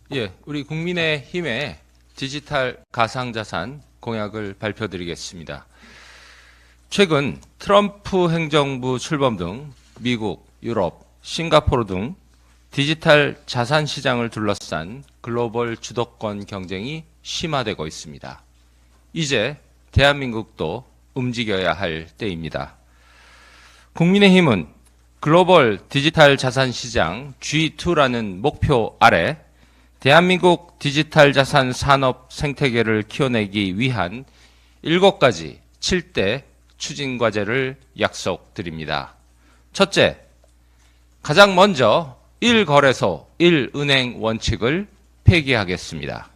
우리 국민의힘의 디지털 가상자산 공약을 발표드리겠습니다. 최근 트럼프 행정부 출범 등 미국, 유럽, 싱가포르 등 디지털 자산 시장을 둘러싼 글로벌 주도권 경쟁이 심화되고 있습니다. 이제 대한민국도 움직여야 할 때입니다. 국민의힘은 글로벌 디지털 자산 시장 G2라는 목표 아래 대한민국 디지털 자산 산업 생태계를 키워내기 위한 7가지 7대 추진 과제를 약속드립니다. 첫째, 가장 먼저 1거래소 1은행 원칙을 폐기하겠습니다.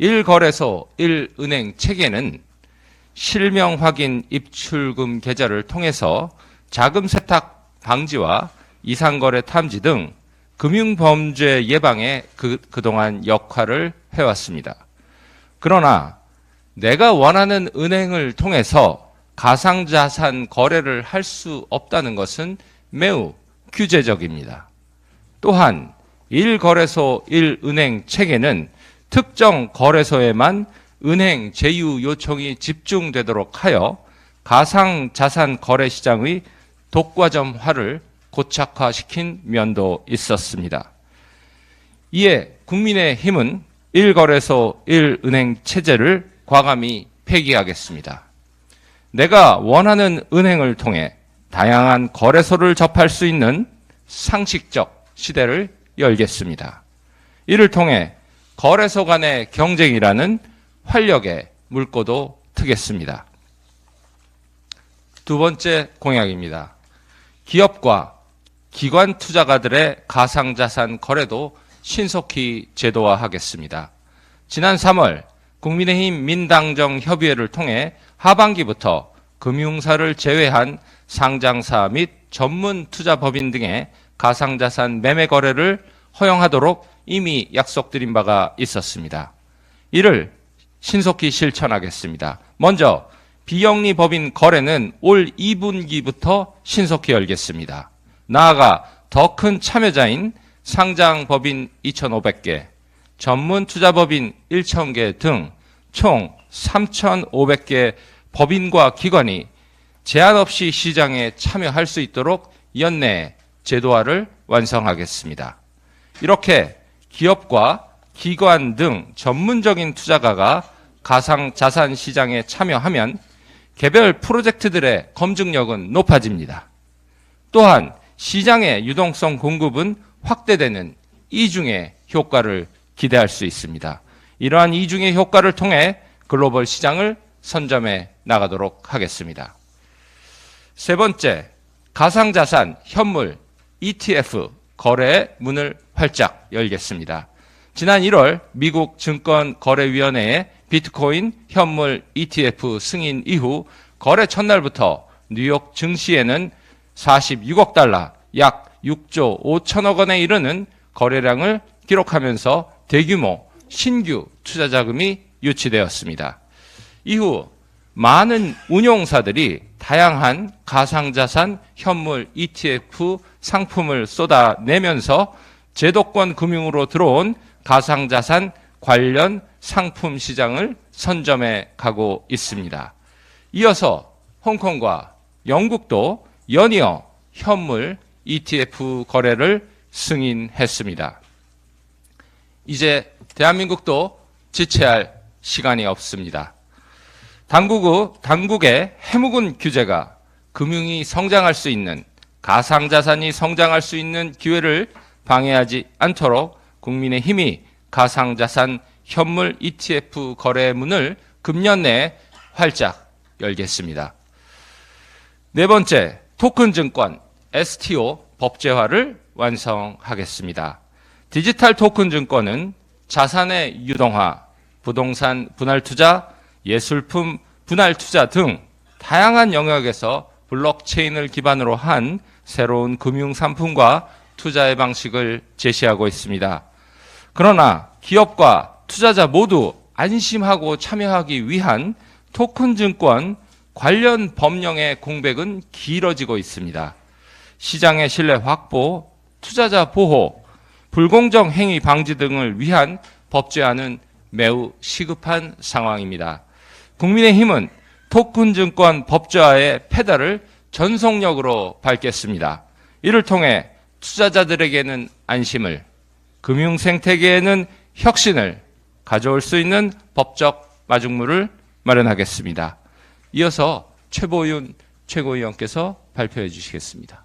1거래소 1은행 체계는 실명 확인 입출금 계좌를 통해서 자금 세탁 방지와 이상거래 탐지 등 금융범죄 예방에 그동안 역할을 해왔습니다. 그러나 내가 원하는 은행을 통해서 가상자산 거래를 할 수 없다는 것은 매우 규제적입니다. 또한 1거래소 1은행 체계는 특정 거래소에만 은행 제휴 요청이 집중되도록 하여 가상자산 거래 시장의 독과점화를 고착화시킨 면도 있었습니다. 이에 국민의힘은 1거래소 1은행 체제를 과감히 폐기하겠습니다. 내가 원하는 은행을 통해 다양한 거래소를 접할 수 있는 상식적 시대를 열겠습니다. 이를 통해 거래소 간의 경쟁이라는 활력의 물꼬도 트겠습니다. 두 번째 공약입니다. 기업과 기관 투자가들의 가상자산 거래도 신속히 제도화하겠습니다. 지난 3월 국민의힘 민당정 협의회를 통해 하반기부터 금융사를 제외한 상장사 및 전문 투자법인 등의 가상자산 매매 거래를 허용하도록 이미 약속드린 바가 있었습니다. 이를 신속히 실천하겠습니다. 먼저 비영리 법인 거래는 올 2분기부터 신속히 열겠습니다. 나아가 더 큰 참여자인 상장법인 2,500개, 전문 투자법인 1,000개 등 총 3,500개 법인과 기관이 제한 없이 시장에 참여할 수 있도록 연내 제도화를 완성하겠습니다. 이렇게 기업과 기관 등 전문적인 투자가가 가상자산 시장에 참여하면 개별 프로젝트들의 검증력은 높아집니다. 또한 시장의 유동성 공급은 확대되는 이중의 효과를 기대할 수 있습니다. 이러한 이중의 효과를 통해 글로벌 시장을 선점해 나가도록 하겠습니다. 세 번째, 가상자산, 현물, ETF 거래의 문을 활짝 열겠습니다. 지난 1월 미국 증권거래위원회의 비트코인 현물 ETF 승인 이후 거래 첫날부터 뉴욕 증시에는 46억 달러, 약 6조 5천억 원에 이르는 거래량을 기록하면서 대규모 신규 투자 자금이 유치되었습니다. 이후 많은 운용사들이 다양한 가상자산 현물 ETF 상품을 쏟아내면서 제도권 금융으로 들어온 가상자산 관련 상품 시장을 선점해 가고 있습니다. 이어서 홍콩과 영국도 연이어 현물 ETF 거래를 승인했습니다. 이제 대한민국도 지체할 시간이 없습니다. 당국의 해묵은 규제가 금융이 성장할 수 있는, 가상자산이 성장할 수 있는 기회를 방해하지 않도록 국민의힘이 가상자산 현물 ETF 거래 문을 금년 내에 활짝 열겠습니다. 네 번째, 토큰 증권 STO 법제화를 완성하겠습니다. 디지털 토큰 증권은 자산의 유동화, 부동산 분할 투자, 예술품 분할 투자 등 다양한 영역에서 블록체인을 기반으로 한 새로운 금융 상품과 투자의 방식을 제시하고 있습니다. 그러나 기업과 투자자 모두 안심하고 참여하기 위한 토큰 증권 관련 법령의 공백은 길어지고 있습니다. 시장의 신뢰 확보, 투자자 보호, 불공정 행위 방지 등을 위한 법제화는 매우 시급한 상황입니다. 국민의힘은 토큰증권 법제화의 페달을 전속력으로 밟겠습니다. 이를 통해 투자자들에게는 안심을, 금융생태계에는 혁신을 가져올 수 있는 법적 마중물을 마련하겠습니다. 이어서 최보윤 최고위원께서 발표해 주시겠습니다.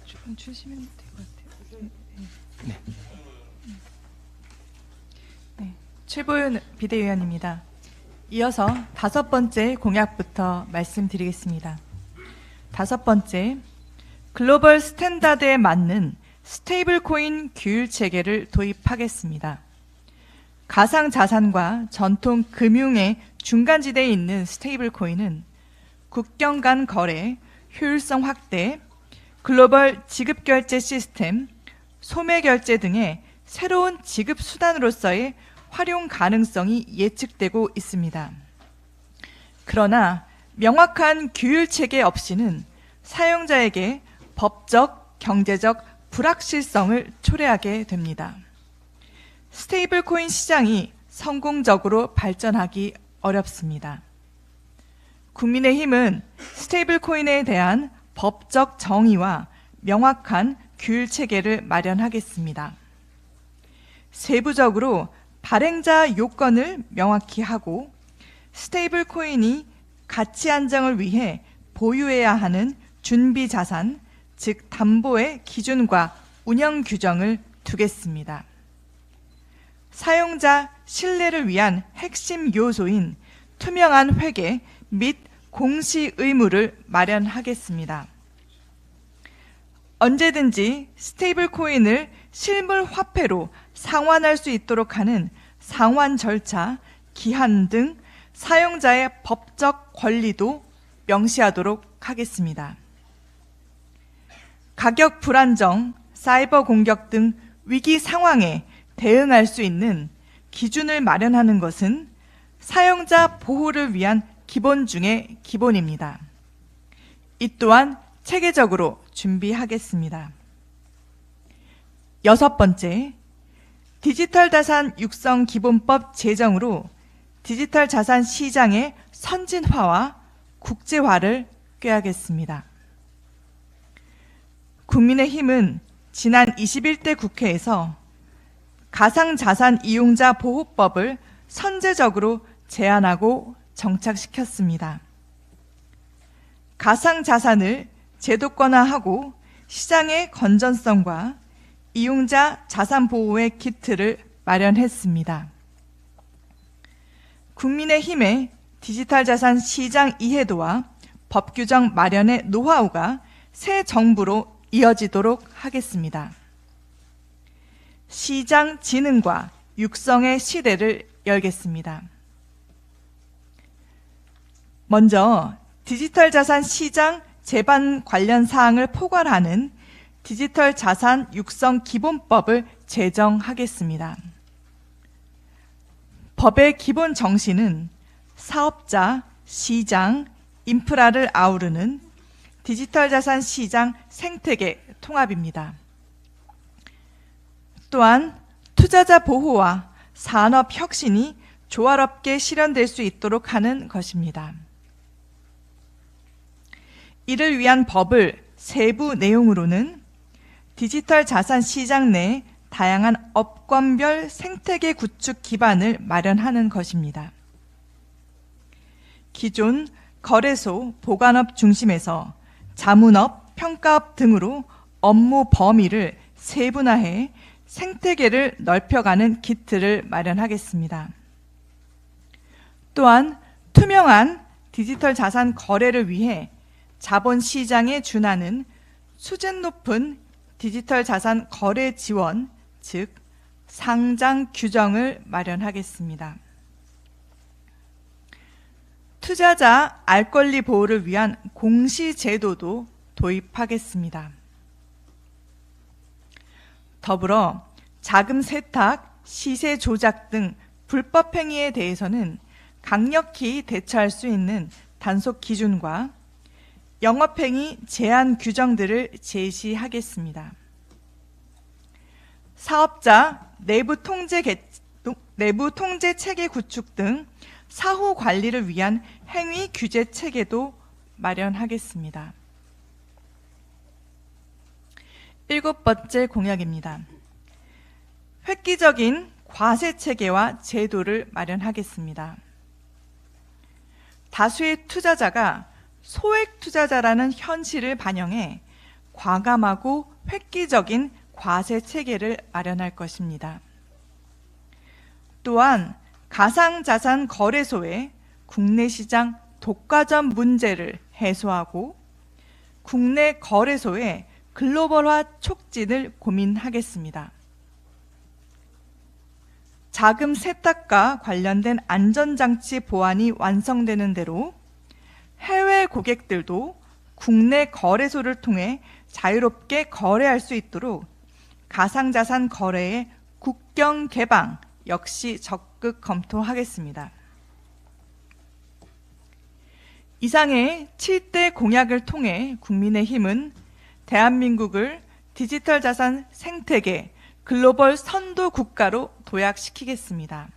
좀 주시면 될 것 같아요. 네. 네. 최보윤 비대위원입니다. 이어서 5번째 공약부터 말씀드리겠습니다. 5번째, 글로벌 스탠다드에 맞는 스테이블 코인 규율 체계를 도입하겠습니다. 가상자산과 전통 금융의 중간지대에 있는 스테이블 코인은 국경 간 거래, 효율성 확대, 글로벌 지급결제 시스템, 소매결제 등의 새로운 지급 수단으로서의 활용 가능성이 예측되고 있습니다. 그러나 명확한 규율 체계 없이는 사용자에게 법적, 경제적 불확실성을 초래하게 됩니다. 스테이블 코인 시장이 성공적으로 발전하기 어렵습니다. 국민의힘은 스테이블 코인에 대한 법적 정의와 명확한 규율 체계를 마련하겠습니다. 세부적으로 발행자 요건을 명확히 하고 스테이블 코인이 가치 안정을 위해 보유해야 하는 준비 자산, 즉 담보의 기준과 운영 규정을 두겠습니다. 사용자 신뢰를 위한 핵심 요소인 투명한 회계 및 공시 의무를 마련하겠습니다. 언제든지 스테이블 코인을 실물 화폐로 상환할 수 있도록 하는 상환 절차, 기한 등 사용자의 법적 권리도 명시하도록 하겠습니다. 가격 불안정, 사이버 공격 등 위기 상황에 대응할 수 있는 기준을 마련하는 것은 사용자 보호를 위한 기본 중의 기본입니다. 이 또한 체계적으로 준비하겠습니다. 6번째, 디지털 자산 육성 기본법 제정으로 디지털 자산 시장의 선진화와 국제화를 꾀하겠습니다. 국민의힘은 지난 21대 국회에서 가상자산 이용자 보호법을 선제적으로 제안하고 정착시켰습니다. 가상자산을 제도권화하고 시장의 건전성과 이용자 자산 보호의 기틀을 마련했습니다. 국민의힘의 디지털 자산 시장 이해도와 법 규정 마련의 노하우가 새 정부로 이어지도록 하겠습니다. 시장 진흥과 육성의 시대를 열겠습니다. 먼저 디지털 자산 시장 제반 관련 사항을 포괄하는 디지털 자산 육성 기본법을 제정하겠습니다. 법의 기본 정신은 사업자, 시장, 인프라를 아우르는 디지털 자산 시장 생태계 통합입니다. 또한 투자자 보호와 산업 혁신이 조화롭게 실현될 수 있도록 하는 것입니다. 이를 위한 법을 세부 내용으로는 디지털 자산 시장 내 다양한 업권별 생태계 구축 기반을 마련하는 것입니다. 기존 거래소, 보관업 중심에서 자문업, 평가업 등으로 업무 범위를 세분화해 생태계를 넓혀가는 기틀을 마련하겠습니다. 또한 투명한 디지털 자산 거래를 위해 자본시장에 준하는 수준 높은 디지털 자산 거래 지원, 즉 상장 규정을 마련하겠습니다. 투자자 알 권리 보호를 위한 공시 제도도 도입하겠습니다. 더불어 자금 세탁, 시세 조작 등 불법 행위에 대해서는 강력히 대처할 수 있는 단속 기준과 영업행위 제한 규정들을 제시하겠습니다. 사업자 내부 통제 체계 구축 등 사후 관리를 위한 행위 규제 체계도 마련하겠습니다. 7번째 공약입니다. 획기적인 과세 체계와 제도를 마련하겠습니다. 다수의 투자자가 소액 투자자라는 현실을 반영해 과감하고 획기적인 과세 체계를 마련할 것입니다. 또한 가상자산 거래소의 국내 시장 독과점 문제를 해소하고 국내 거래소의 글로벌화 촉진을 고민하겠습니다. 자금 세탁과 관련된 안전장치 보안이 완성되는 대로 해외 고객들도 국내 거래소를 통해 자유롭게 거래할 수 있도록 가상자산 거래의 국경 개방 역시 적극 검토하겠습니다. 이상의 7대 공약을 통해 국민의힘은 대한민국을 디지털 자산 생태계 글로벌 선도 국가로 도약시키겠습니다.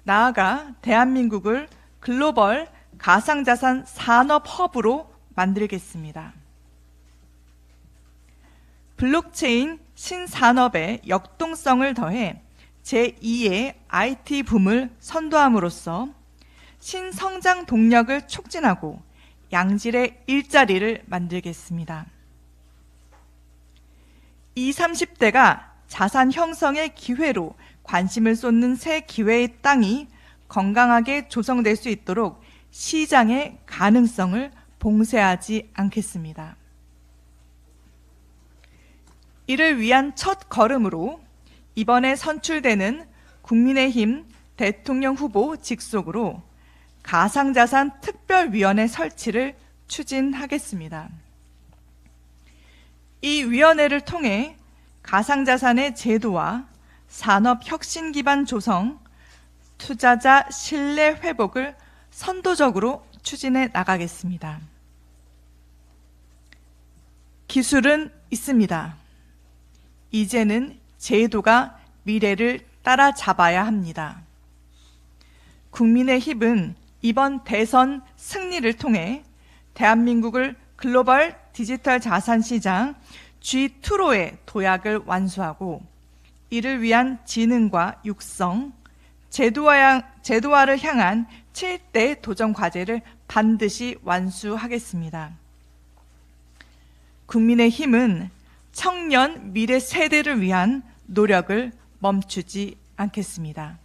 나아가 대한민국을 글로벌 가상자산 산업 허브로 만들겠습니다. 블록체인 신산업의 역동성을 더해 제2의 IT 붐을 선도함으로써 신성장 동력을 촉진하고 양질의 일자리를 만들겠습니다. 20, 30대가 자산 형성의 기회로 관심을 쏟는 새 기회의 땅이 건강하게 조성될 수 있도록 시장의 가능성을 봉쇄하지 않겠습니다. 이를 위한 첫 걸음으로 이번에 선출되는 국민의힘 대통령 후보 직속으로 가상자산 특별위원회 설치를 추진하겠습니다. 이 위원회를 통해 가상자산의 제도와 산업 혁신 기반 조성, 투자자 신뢰 회복을 선도적으로 추진해 나가겠습니다. 기술은 있습니다. 이제는 제도가 미래를 따라잡아야 합니다. 국민의힘은 이번 대선 승리를 통해 대한민국을 글로벌 디지털 자산 시장 G2로의 도약을 완수하고 이를 위한 지능과 육성, 제도화를 향한 7대 도전 과제를 반드시 완수하겠습니다. 국민의힘은 청년 미래 세대를 위한 노력을 멈추지 않겠습니다.